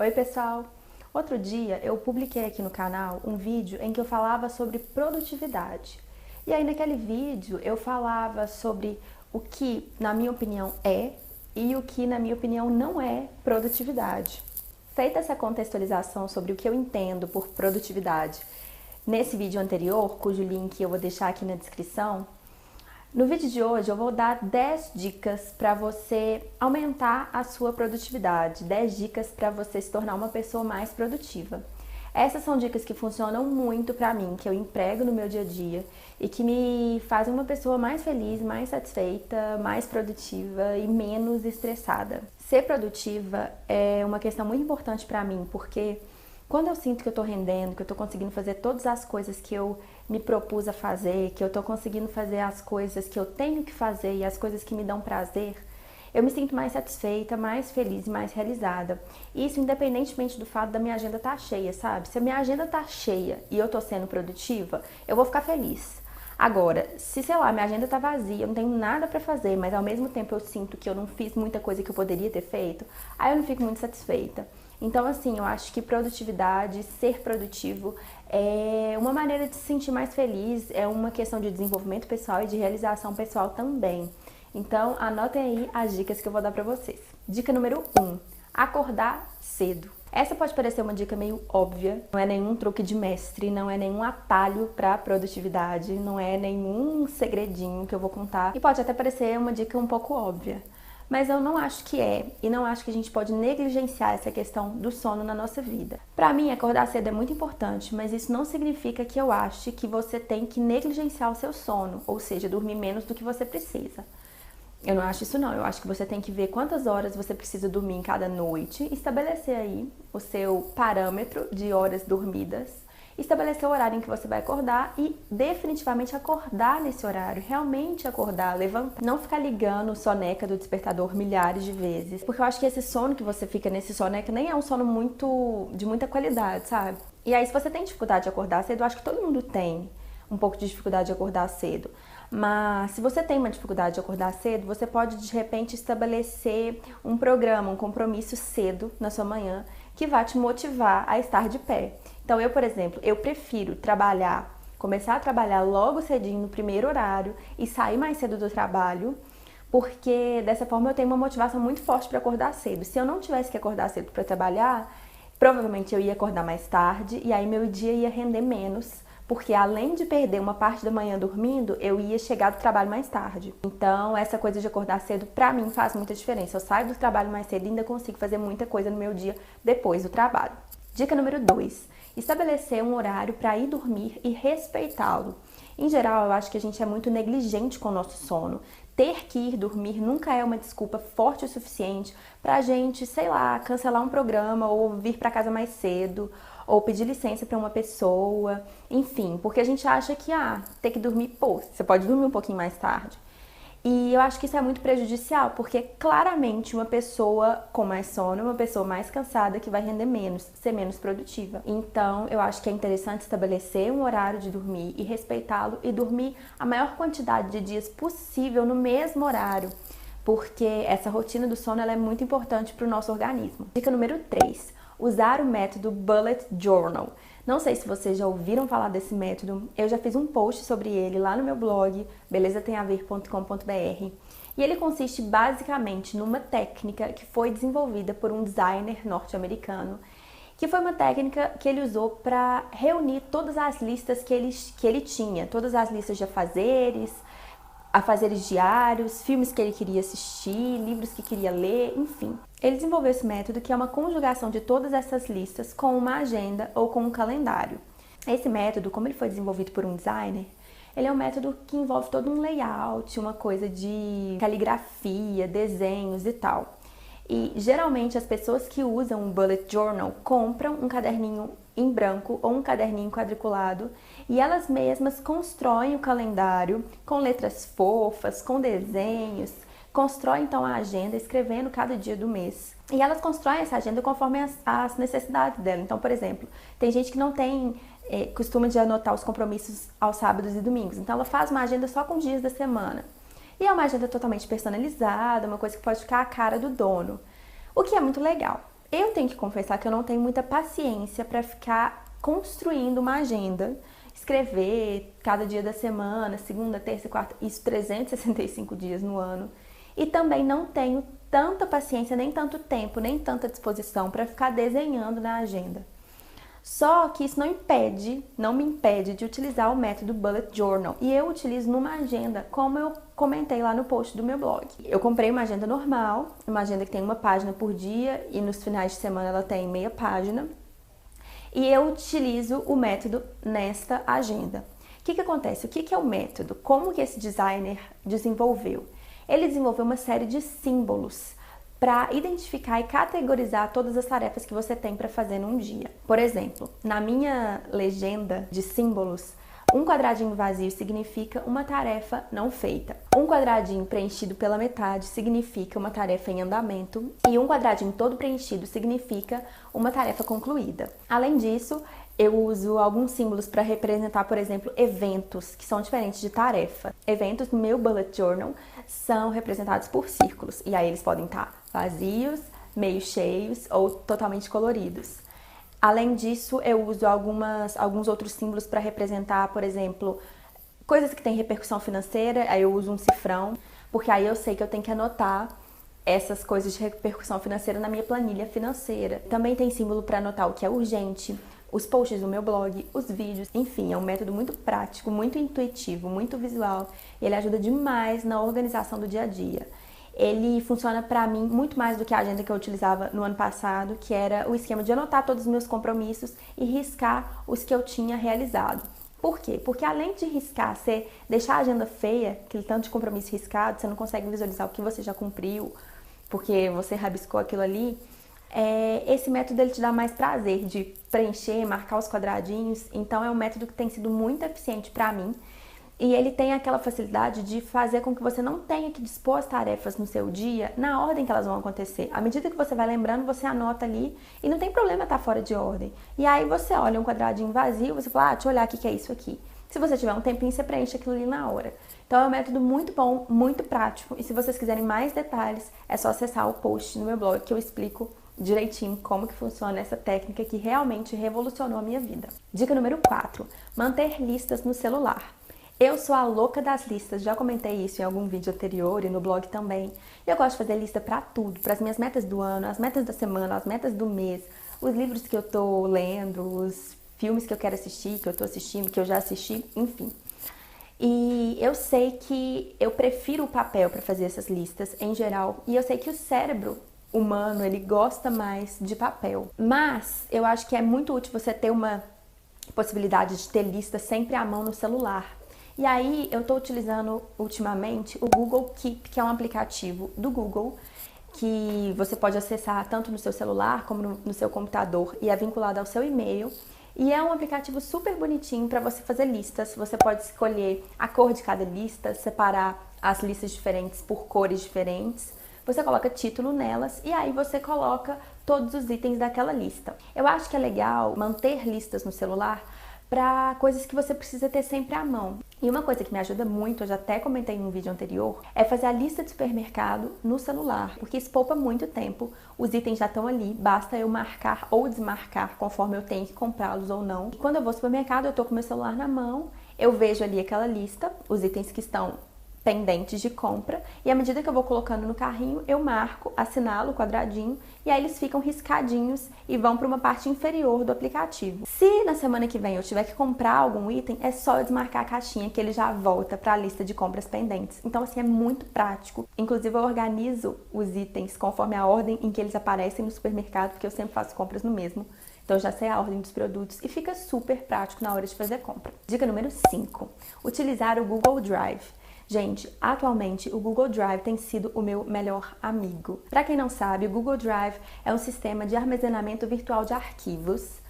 Oi pessoal! Outro dia eu publiquei aqui no canal um vídeo em que eu falava sobre produtividade. E aí naquele vídeo eu falava sobre o que na minha opinião é e o que na minha opinião não é produtividade. Feita essa contextualização sobre o que eu entendo por produtividade nesse vídeo anterior, cujo link eu vou deixar aqui na descrição, no vídeo de hoje eu vou dar 10 dicas para você aumentar a sua produtividade, 10 dicas para você se tornar uma pessoa mais produtiva. Essas são dicas que funcionam muito para mim, que eu emprego no meu dia a dia e que me fazem uma pessoa mais feliz, mais satisfeita, mais produtiva e menos estressada. Ser produtiva é uma questão muito importante para mim, porque quando eu sinto que eu tô rendendo, que eu tô conseguindo fazer todas as coisas que eu me propus a fazer, que eu tô conseguindo fazer as coisas que eu tenho que fazer e as coisas que me dão prazer, eu me sinto mais satisfeita, mais feliz e mais realizada. Isso independentemente do fato da minha agenda estar cheia, sabe? Se a minha agenda tá cheia e eu tô sendo produtiva, eu vou ficar feliz. Agora, se sei lá, minha agenda tá vazia, eu não tenho nada pra fazer, mas ao mesmo tempo eu sinto que eu não fiz muita coisa que eu poderia ter feito, aí eu não fico muito satisfeita. Então, assim, eu acho que produtividade, ser produtivo, é uma maneira de se sentir mais feliz, é uma questão de desenvolvimento pessoal e de realização pessoal também. Então, anotem aí as dicas que eu vou dar pra vocês. Dica número 1, acordar cedo. Essa pode parecer uma dica meio óbvia, não é nenhum truque de mestre, não é nenhum atalho para produtividade, não é nenhum segredinho que eu vou contar e pode até parecer uma dica um pouco óbvia. Mas eu não acho que é, e não acho que a gente pode negligenciar essa questão do sono na nossa vida. Pra mim, acordar cedo é muito importante, mas isso não significa que eu ache que você tem que negligenciar o seu sono, ou seja, dormir menos do que você precisa. Eu não acho isso não, eu acho que você tem que ver quantas horas você precisa dormir em cada noite, estabelecer aí o seu parâmetro de horas dormidas, estabelecer o horário em que você vai acordar e definitivamente acordar nesse horário, realmente acordar, levantar, não ficar ligando o soneca do despertador milhares de vezes, porque eu acho que esse sono que você fica nesse soneca nem é um sono de muita qualidade, sabe? E aí se você tem dificuldade de acordar cedo, eu acho que todo mundo tem um pouco de dificuldade de acordar cedo, mas se você tem uma dificuldade de acordar cedo, você pode de repente estabelecer um programa, um compromisso cedo na sua manhã que vai te motivar a estar de pé. Então eu, por exemplo, eu prefiro começar a trabalhar logo cedinho no primeiro horário e sair mais cedo do trabalho, porque dessa forma eu tenho uma motivação muito forte para acordar cedo. Se eu não tivesse que acordar cedo para trabalhar, provavelmente eu ia acordar mais tarde e aí meu dia ia render menos, porque além de perder uma parte da manhã dormindo, eu ia chegar do trabalho mais tarde. Então, essa coisa de acordar cedo, pra mim, faz muita diferença. Eu saio do trabalho mais cedo e ainda consigo fazer muita coisa no meu dia depois do trabalho. Dica número 2. Estabelecer um horário para ir dormir e respeitá-lo. Em geral, eu acho que a gente é muito negligente com o nosso sono. Ter que ir dormir nunca é uma desculpa forte o suficiente pra gente, sei lá, cancelar um programa ou vir pra casa mais cedo, ou pedir licença para uma pessoa, enfim, porque a gente acha que, ter que dormir, você pode dormir um pouquinho mais tarde. E eu acho que isso é muito prejudicial, porque claramente uma pessoa com mais sono é uma pessoa mais cansada que vai render menos, ser menos produtiva. Então, eu acho que é interessante estabelecer um horário de dormir e respeitá-lo e dormir a maior quantidade de dias possível no mesmo horário, porque essa rotina do sono ela é muito importante para o nosso organismo. Dica número 3. Usar o método Bullet Journal. Não sei se vocês já ouviram falar desse método, eu já fiz um post sobre ele lá no meu blog, belezatemaver.com.br, e ele consiste basicamente numa técnica que foi desenvolvida por um designer norte-americano, que foi uma técnica que ele usou para reunir todas as listas que ele tinha, todas as listas de afazeres diários, filmes que ele queria assistir, livros que queria ler, enfim. Ele desenvolveu esse método que é uma conjugação de todas essas listas com uma agenda ou com um calendário. Esse método, como ele foi desenvolvido por um designer, ele é um método que envolve todo um layout, uma coisa de caligrafia, desenhos e tal. E geralmente as pessoas que usam um bullet journal compram um caderninho em branco ou um caderninho quadriculado e elas mesmas constroem o calendário com letras fofas, com desenhos, constroem então a agenda escrevendo cada dia do mês. E elas constroem essa agenda conforme as necessidades dela. Então, por exemplo, tem gente que não tem costume de anotar os compromissos aos sábados e domingos. Então ela faz uma agenda só com os dias da semana. E é uma agenda totalmente personalizada, uma coisa que pode ficar a cara do dono. O que é muito legal. Eu tenho que confessar que eu não tenho muita paciência para ficar construindo uma agenda, escrever cada dia da semana, segunda, terça e quarta, isso 365 dias no ano. E também não tenho tanta paciência, nem tanto tempo, nem tanta disposição para ficar desenhando na agenda. Só que isso não me impede de utilizar o método Bullet Journal. E eu utilizo numa agenda, como eu comentei lá no post do meu blog. Eu comprei uma agenda normal, uma agenda que tem uma página por dia e nos finais de semana ela tem meia página. E eu utilizo o método nesta agenda. O que acontece? O que é o método? Como que esse designer desenvolveu? Ele desenvolveu uma série de símbolos para identificar e categorizar todas as tarefas que você tem para fazer num dia. Por exemplo, na minha legenda de símbolos, um quadradinho vazio significa uma tarefa não feita. Um quadradinho preenchido pela metade significa uma tarefa em andamento. E um quadradinho todo preenchido significa uma tarefa concluída. Além disso, eu uso alguns símbolos para representar, por exemplo, eventos que são diferentes de tarefa. Eventos no meu Bullet Journal são representados por círculos. E aí eles podem estar vazios, meio cheios ou totalmente coloridos. Além disso, eu uso alguns outros símbolos para representar, por exemplo, coisas que têm repercussão financeira. Aí eu uso um cifrão, porque aí eu sei que eu tenho que anotar essas coisas de repercussão financeira na minha planilha financeira. Também tem símbolo para anotar o que é urgente, os posts do meu blog, os vídeos, enfim, é um método muito prático, muito intuitivo, muito visual e ele ajuda demais na organização do dia a dia. Ele funciona para mim muito mais do que a agenda que eu utilizava no ano passado, que era o esquema de anotar todos os meus compromissos e riscar os que eu tinha realizado. Por quê? Porque além de riscar, você deixar a agenda feia, aquele tanto de compromisso riscado, você não consegue visualizar o que você já cumpriu, porque você rabiscou aquilo ali. Esse método ele te dá mais prazer de preencher, marcar os quadradinhos, então é um método que tem sido muito eficiente para mim e ele tem aquela facilidade de fazer com que você não tenha que dispor as tarefas no seu dia na ordem que elas vão acontecer. À medida que você vai lembrando, você anota ali e não tem problema estar fora de ordem. E aí você olha um quadradinho vazio, você fala, deixa eu olhar o que é isso aqui. Se você tiver um tempinho, você preenche aquilo ali na hora. Então é um método muito bom, muito prático e se vocês quiserem mais detalhes, é só acessar o post no meu blog que eu explico direitinho como que funciona essa técnica que realmente revolucionou a minha vida. Dica número 4, manter listas no celular. Eu sou a louca das listas, já comentei isso em algum vídeo anterior e no blog também. Eu gosto de fazer lista para tudo, para as minhas metas do ano, as metas da semana, as metas do mês, os livros que eu tô lendo, os filmes que eu quero assistir, que eu tô assistindo, que eu já assisti, enfim. E eu sei que eu prefiro o papel para fazer essas listas em geral, e eu sei que o cérebro humano, ele gosta mais de papel. Mas eu acho que é muito útil você ter uma possibilidade de ter lista sempre à mão no celular. E aí eu tô utilizando ultimamente o Google Keep, que é um aplicativo do Google que você pode acessar tanto no seu celular como no seu computador e é vinculado ao seu e-mail. E é um aplicativo super bonitinho para você fazer listas. Você pode escolher a cor de cada lista, separar as listas diferentes por cores diferentes. Você coloca título nelas e aí você coloca todos os itens daquela lista. Eu acho que é legal manter listas no celular para coisas que você precisa ter sempre à mão. E uma coisa que me ajuda muito, eu já até comentei num vídeo anterior, é fazer a lista de supermercado no celular, porque isso poupa muito tempo, os itens já estão ali, basta eu marcar ou desmarcar conforme eu tenho que comprá-los ou não. E quando eu vou ao supermercado, eu tô com meu celular na mão, eu vejo ali aquela lista, os itens que estão pendentes de compra, e à medida que eu vou colocando no carrinho, eu marco, assinalo o quadradinho, e aí eles ficam riscadinhos e vão para uma parte inferior do aplicativo. Se na semana que vem eu tiver que comprar algum item, é só eu desmarcar a caixinha que ele já volta para a lista de compras pendentes. Então assim, é muito prático. Inclusive eu organizo os itens conforme a ordem em que eles aparecem no supermercado, porque eu sempre faço compras no mesmo. Então eu já sei a ordem dos produtos e fica super prático na hora de fazer compra. Dica número 5. Utilizar o Google Drive. Gente, atualmente o Google Drive tem sido o meu melhor amigo. Para quem não sabe, o Google Drive é um sistema de armazenamento virtual de arquivos,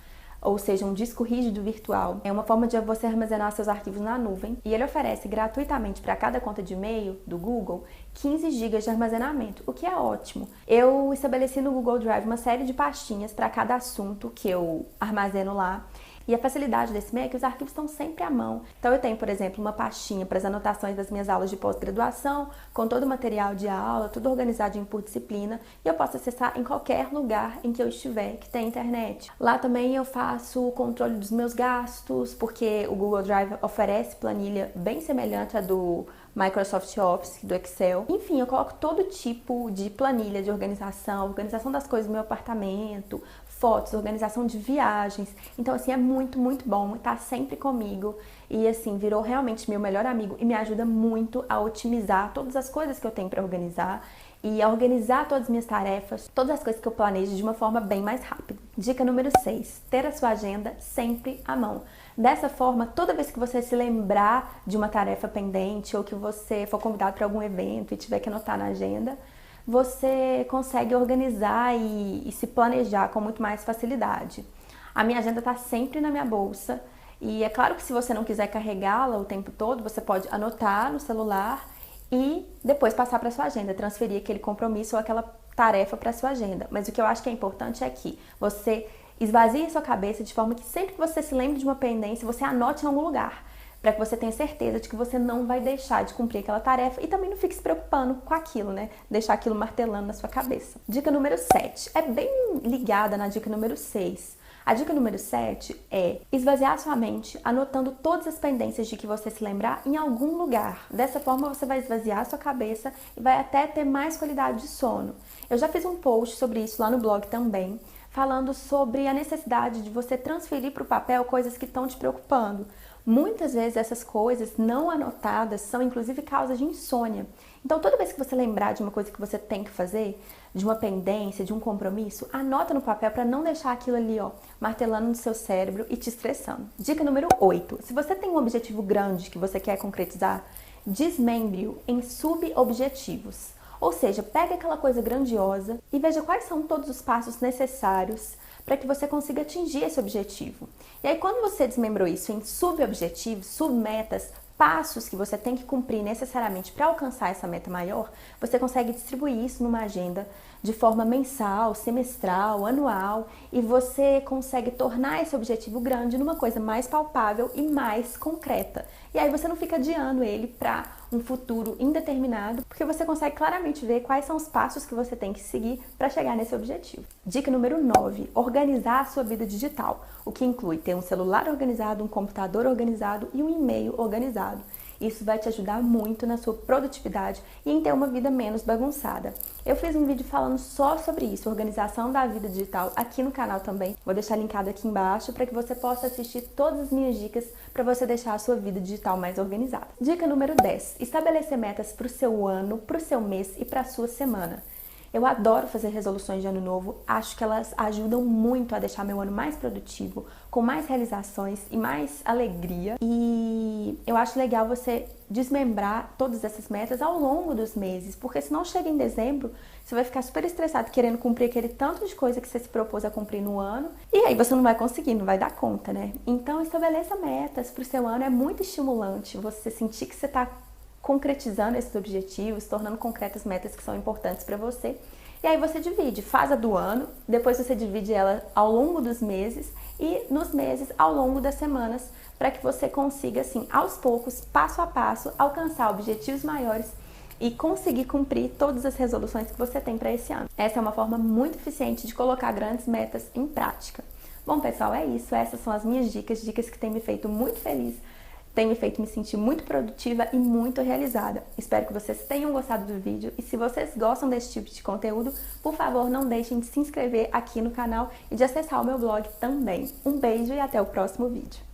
ou seja, um disco rígido virtual. É uma forma de você armazenar seus arquivos na nuvem e ele oferece gratuitamente para cada conta de e-mail do Google 15 GB de armazenamento, o que é ótimo. Eu estabeleci no Google Drive uma série de pastinhas para cada assunto que eu armazeno lá. E E a facilidade desse MEC é que os arquivos estão sempre à mão. Então eu tenho, por exemplo, uma pastinha para as anotações das minhas aulas de pós-graduação, com todo o material de aula, tudo organizadinho por disciplina, e eu posso acessar em qualquer lugar em que eu estiver, que tem internet. Lá também eu faço o controle dos meus gastos, porque o Google Drive oferece planilha bem semelhante à do Microsoft Office, do Excel. Enfim, eu coloco todo tipo de planilha de organização, organização das coisas do meu apartamento, fotos, organização de viagens. Então, assim, é muito, muito bom, tá sempre comigo e, assim, virou realmente meu melhor amigo e me ajuda muito a otimizar todas as coisas que eu tenho para organizar e a organizar todas as minhas tarefas, todas as coisas que eu planejo de uma forma bem mais rápida. Dica número 6, ter a sua agenda sempre à mão. Dessa forma, toda vez que você se lembrar de uma tarefa pendente ou que você for convidado para algum evento e tiver que anotar na agenda, você consegue organizar e se planejar com muito mais facilidade. A minha agenda está sempre na minha bolsa e é claro que se você não quiser carregá-la o tempo todo, você pode anotar no celular e depois passar para sua agenda, transferir aquele compromisso ou aquela tarefa para sua agenda. Mas o que eu acho que é importante é que você esvazie a sua cabeça de forma que sempre que você se lembre de uma pendência, você anote em algum lugar, para que você tenha certeza de que você não vai deixar de cumprir aquela tarefa e também não fique se preocupando com aquilo, né? Deixar aquilo martelando na sua cabeça. Dica número 7 é bem ligada na dica número 6. A dica número 7 é esvaziar sua mente anotando todas as pendências de que você se lembrar em algum lugar. Dessa forma você vai esvaziar a sua cabeça e vai até ter mais qualidade de sono. Eu já fiz um post sobre isso lá no blog também, falando sobre a necessidade de você transferir para o papel coisas que estão te preocupando. Muitas vezes essas coisas não anotadas são inclusive causas de insônia. Então toda vez que você lembrar de uma coisa que você tem que fazer, de uma pendência, de um compromisso, anota no papel para não deixar aquilo ali, ó, martelando no seu cérebro e te estressando. Dica número 8. Se você tem um objetivo grande que você quer concretizar, desmembre-o em subobjetivos. Ou seja, pega aquela coisa grandiosa e veja quais são todos os passos necessários para que você consiga atingir esse objetivo. E aí, quando você desmembrou isso em subobjetivos, submetas, passos que você tem que cumprir necessariamente para alcançar essa meta maior, você consegue distribuir isso numa agenda de forma mensal, semestral, anual, e você consegue tornar esse objetivo grande numa coisa mais palpável e mais concreta. E aí você não fica adiando ele para um futuro indeterminado, porque você consegue claramente ver quais são os passos que você tem que seguir para chegar nesse objetivo. Dica número 9, organizar a sua vida digital, o que inclui ter um celular organizado, um computador organizado e um e-mail organizado. Isso vai te ajudar muito na sua produtividade e em ter uma vida menos bagunçada. Eu fiz um vídeo falando só sobre isso, organização da vida digital, aqui no canal também. Vou deixar linkado aqui embaixo para que você possa assistir todas as minhas dicas para você deixar a sua vida digital mais organizada. Dica número 10. Estabelecer metas para o seu ano, para o seu mês e para a sua semana. Eu adoro fazer resoluções de ano novo, acho que elas ajudam muito a deixar meu ano mais produtivo, com mais realizações e mais alegria. E eu acho legal você desmembrar todas essas metas ao longo dos meses, porque senão chega em dezembro, você vai ficar super estressado querendo cumprir aquele tanto de coisa que você se propôs a cumprir no ano, e aí você não vai conseguir, não vai dar conta, né? Então estabeleça metas para o seu ano, é muito estimulante você sentir que você está concretizando esses objetivos, tornando concretas metas que são importantes para você. E aí você divide, faz a do ano, depois você divide ela ao longo dos meses e nos meses ao longo das semanas, para que você consiga, assim, aos poucos, passo a passo, alcançar objetivos maiores e conseguir cumprir todas as resoluções que você tem para esse ano. Essa é uma forma muito eficiente de colocar grandes metas em prática. Bom, pessoal, é isso. Essas são as minhas dicas que têm me feito muito feliz, tem me feito me sentir muito produtiva e muito realizada. Espero que vocês tenham gostado do vídeo e se vocês gostam desse tipo de conteúdo, por favor, não deixem de se inscrever aqui no canal e de acessar o meu blog também. Um beijo e até o próximo vídeo.